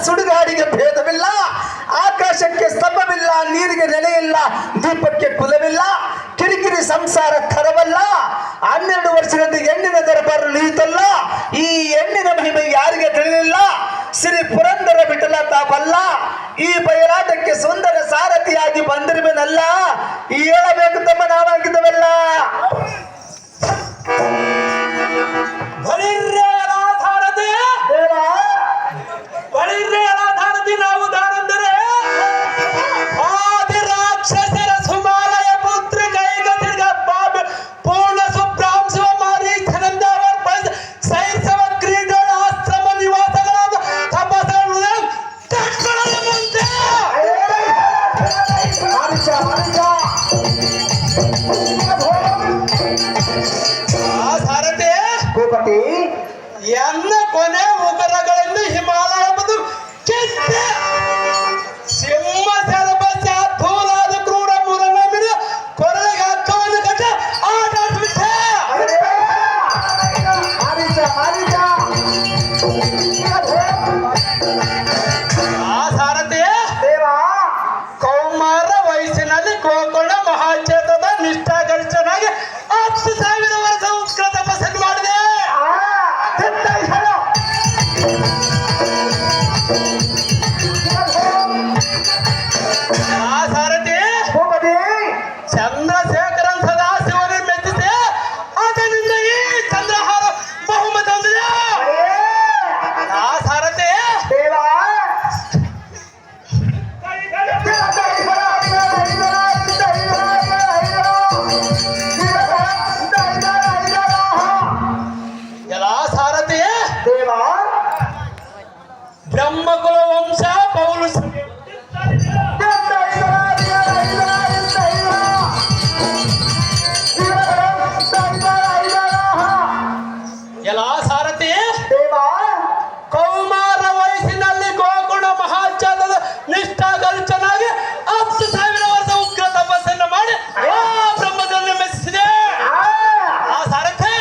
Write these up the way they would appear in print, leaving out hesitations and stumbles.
ಸುಡುಗಾಡಿಗೆ ಭೇದವಿಲ್ಲ, ಆಕಾಶಕ್ಕೆ ಸ್ತಂಭವಿಲ್ಲ, ನೀರಿಗೆ ನೆಲೆಯಿಲ್ಲ, ದೀಪಕ್ಕೆ ಕುಲವಿಲ್ಲ, ಕಿರಿಕಿರಿ ಸಂಸಾರ ಕರವಲ್ಲ. 12 ವರ್ಷದಿಂದ ಹೆಣ್ಣಿನ ದರಬಾರು ನಿಂತಲ್ಲ, ಈ ಹೆಣ್ಣಿನ ಮಹಿಮೆ ಯಾರಿಗೆ ತಿಳಿಲಿಲ್ಲ. ಶ್ರೀ ಪುರಂದರ ಬಿಟ್ಟಲ ತಾವಲ್ಲ, ಈ ಬಯಲಾಟಕ್ಕೆ ಸುಂದರ ಸಾರಥಿಯಾಗಿ ಬಂದಿರುವೆನಲ್ಲ, ಹೇಳಬೇಕು ತಮ್ಮ ನಾವಾಗಿದ್ದವಲ್ಲ. ನಾವು ದಾರಂದರೆ ಆದಿ ರಾಕ್ಷಸರ ಸುಮಾಲಯ ಪುತ್ರ ಕೈಗತಿರ್ಗ ಪೂರ್ಣ ಸುಬ್ರಾಂಶವ ಮಾರೀಚನಂದ ಸೈನ್ಸವ ಕ್ರೀಡೋಳ ಆಶ್ರಮ ನಿವಾಸಗಳಾದ ತಪಸ್ಸುಗಳ ಕಟ್ಕೊಳ್ಳಲು ಮುಂದೆ ಸಾರಥಿ ಭೂಪತಿ ಎನ್ನ ಕೊನೆ ಉಗರಗಳಿಂದ ಹಿಮಾಲಯ ಬಂದು ಸಿಂಹ ಸರ್ಪ ಧೂಲಾದ ಕ್ರೂರ ಮೂರನ ಮೇಲೆ ಕೊರಳಿಗೆ ಹಕ್ಕವನ್ನು ಕಟ್ಟ ಆಟ ಆಡ್ಬಿಟ್ಟೆ. ಸಾರಥಿ ಕೌಮಾರ ವಯಸ್ಸಿನಲ್ಲಿ ಗೋಕುಳ ಮಹಾಚೇತದ ನಿಷ್ಠಾಗರಿಷ್ಠನಾಗಿ 10,000 ವರ್ಷ ಉತ್ಕೃತ ತಪಸ್ಸನ್ನು ಮಾಡಿದೆ. ಸಾರಥಿ ಚಂದ್ರಶೇಖರನ್ ಸದಾಶಿವನ ಮೆಚ್ಚಿಸಿ ಆತನಿಂದ ಈ ಚಂದ್ರಹಾರ ಬಹುಮತ ಹೊಂದಿದೆ. ಸಾರಥಿ ಸಾರಥಿ ಬ್ರಹ್ಮಕುಲ ವಂಶ ಪೌಲುಷ ಸಾರಥಿ ಕೌಮಾರ ವಯಸ್ಸಿನಲ್ಲಿ ಗೋಕುಣ ಮಹಾಚಾರದ ನಿಷ್ಠಾಗರಿಷ್ಠನಾಗಿ 10,000 ವರ್ಷ ಉಗ್ರ ತಪಸ್ಸನ್ನು ಮಾಡಿ ಬ್ರಹ್ಮದಲ್ಲಿ ಮೆಚ್ಚಿಸಿದೆ. ಸಾರಥಿ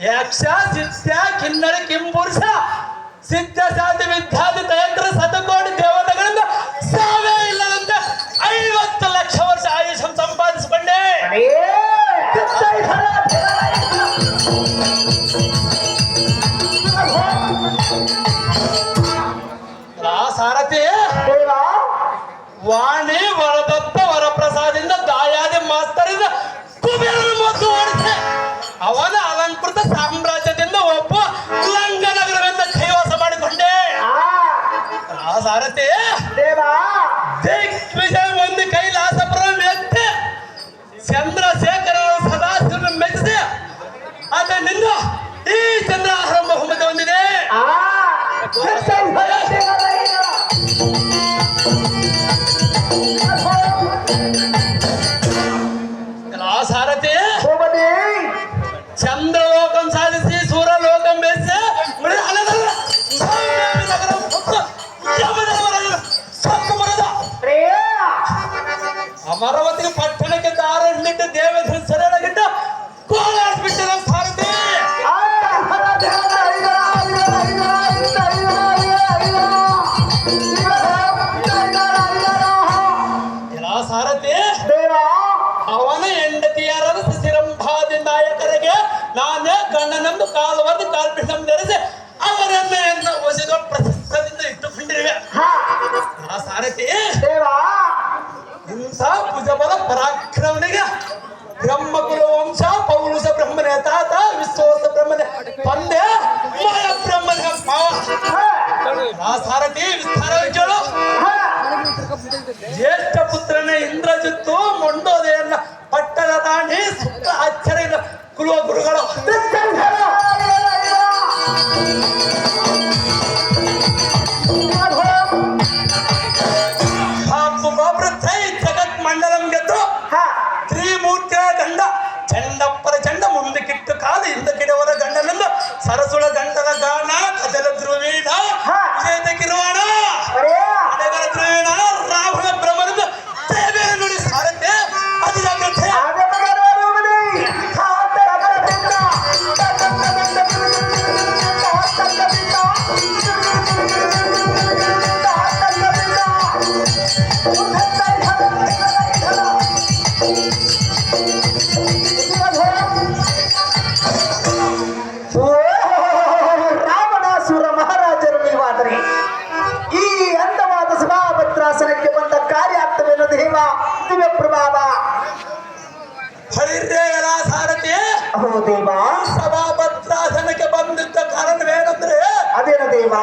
ಯಕ್ಷ ಸಿದ್ಧ ಕಿನ್ನರ ಕಿಂಪುರುಷ ಸಿದ್ಧ ಸಾಧ್ಯ ವಿದ್ಯಾದಿ ತಯಂತ್ರ ಶತಕೋಟಿ ದೇವತೆಗಳಿಂದ ಸಾವೇ ಇಲ್ಲದಂತೆ 50 ಲಕ್ಷ ವರ್ಷ ಆಯುಷ್ ಸಂಪಾದಿಸಿಕೊಂಡೆ. ಸಾರಥಿ ವಾಣಿ ವರದತ್ತ ವರಪ್ರಸಾದಿಂದ ದಾಯಾದಿ ಮಾಸ್ತರಿಂದ ಕುಬೇರನ ಮೊದ್ದು ಓಡಿಸಿ ಅವನ ಅಲಂಕೃತ ಸಾಮ್ರಾಜ್ಯದಿಂದ ಒಬ್ಬ ಲಂಘನಗರವೆಂದ ಕೈವಾಸ ಮಾಡಿಕೊಂಡೆ. ಸಾರಥಿ ದಿಗ್ವಿಜಯ ಒಂದು ಕೈಲಾಸಪುರ ವ್ಯಕ್ತಿ ಚಂದ್ರಶೇಖರ ಸದಾಶಿವನ ಮೆಚ್ಚಿಸಿ ಅದರಿಂದ ಈ ಚಂದ್ರಹಾರ ಬಹುಮತ ಹೊಂದಿದೆ. ಸಾರಥಿ ಚಂದ್ರಲೋಕಂ ಸಾಧಿಸಿ ಸೂರ್ಯಲೋಕಂ ಬೆಳೆಸಿ ಅಮರಾವತಿ ಪಟ್ಟಣಕ್ಕೆ ದಾರಿಟ್ಟು ದೇವೇಂದ್ರ ಸರಳಗಿಟ್ಟ ಕೋಲಾಡ್ಬಿಟ್ಟಿದ ಸಾರಥಿ. ಸಾರಥಿ ಅವನ ಹೆಂಡತಿಯರಾದ ಸಿರಂಭಾದಿ ನಾಯಕರಿಗೆ ನಾನೇ ಗಣ್ಣನಂದು ಕಾಲವನ್ನು ಕಾಲ್ಪಿಸಂ ಧರಿಸಿ ಅವರನ್ನ ಒಸಿದ ಪ್ರಶಸ್ತದಿಂದ ಇಟ್ಟುಕೊಂಡಿರುವೆ. ಸಾರಥಿ ಇಂಥ ಭುಜಬಲ ಪರಾಕ್ರಮನಿಗೆ ಬ್ರಹ್ಮಕುಲ ವಂಶ ಪೌಲುಷ ಬ್ರಹ್ಮನ ತಾತ ವಿಶ್ವಾಸ ಬ್ರಹ್ಮನ ತಂದೆ ಮಾಯ ಬ್ರಹ್ಮನ ಮಾವ. ಸಾರಥಿ ವಿಸ್ತಾರ ಕೇಳು. ಜ್ಯೇಷ್ಠ ಪುತ್ರನೇ ಇಂದ್ರಜಿತ್ತು ಮೊಂಡೋದೆಯನ್ನ ಪಟ್ಟಣ ದಾಣಿ ಸುತ್ತ ಆಶ್ಚರ್ಯ ಕುಲುವ ಗುರುಗಳು. ಜಗತ್ ಮಂಡಲಂ ಗೆದ್ದು ತ್ರಿಮೂರ್ತಿಯ ಗಂಡ ಚಂಡಪ್ಪರ ಚಂಡ ಮುಂದಕ್ಕಿಟ್ಟು ಕಾಲು ಹಿಂದಕ್ಕಿಡವರ ಗಂಡನಂದು ಸರಸುಳ ಗಂಡನ ಗಾನ ಕದಲ ಧ್ರುವೀಣ ವಿಜೇತ ಕಿರುವಾಣ ಧ್ರುವೀಣ ರಾಹುಲ ಬ್ರಹ್ಮನಂದ ಸೇವೆ ನುಡಿ ಸಾರಥ್ಯ ಅತಿ ಜಾಗ್ರತೆ. ಓ ದೇವ ಸಭಾಪತ್ರಾಸನಕ್ಕೆ ಬಂದಿದ್ದ ಕಾರಣವೇನೆಂದ್ರೆ ಅದೇನ ದೇವ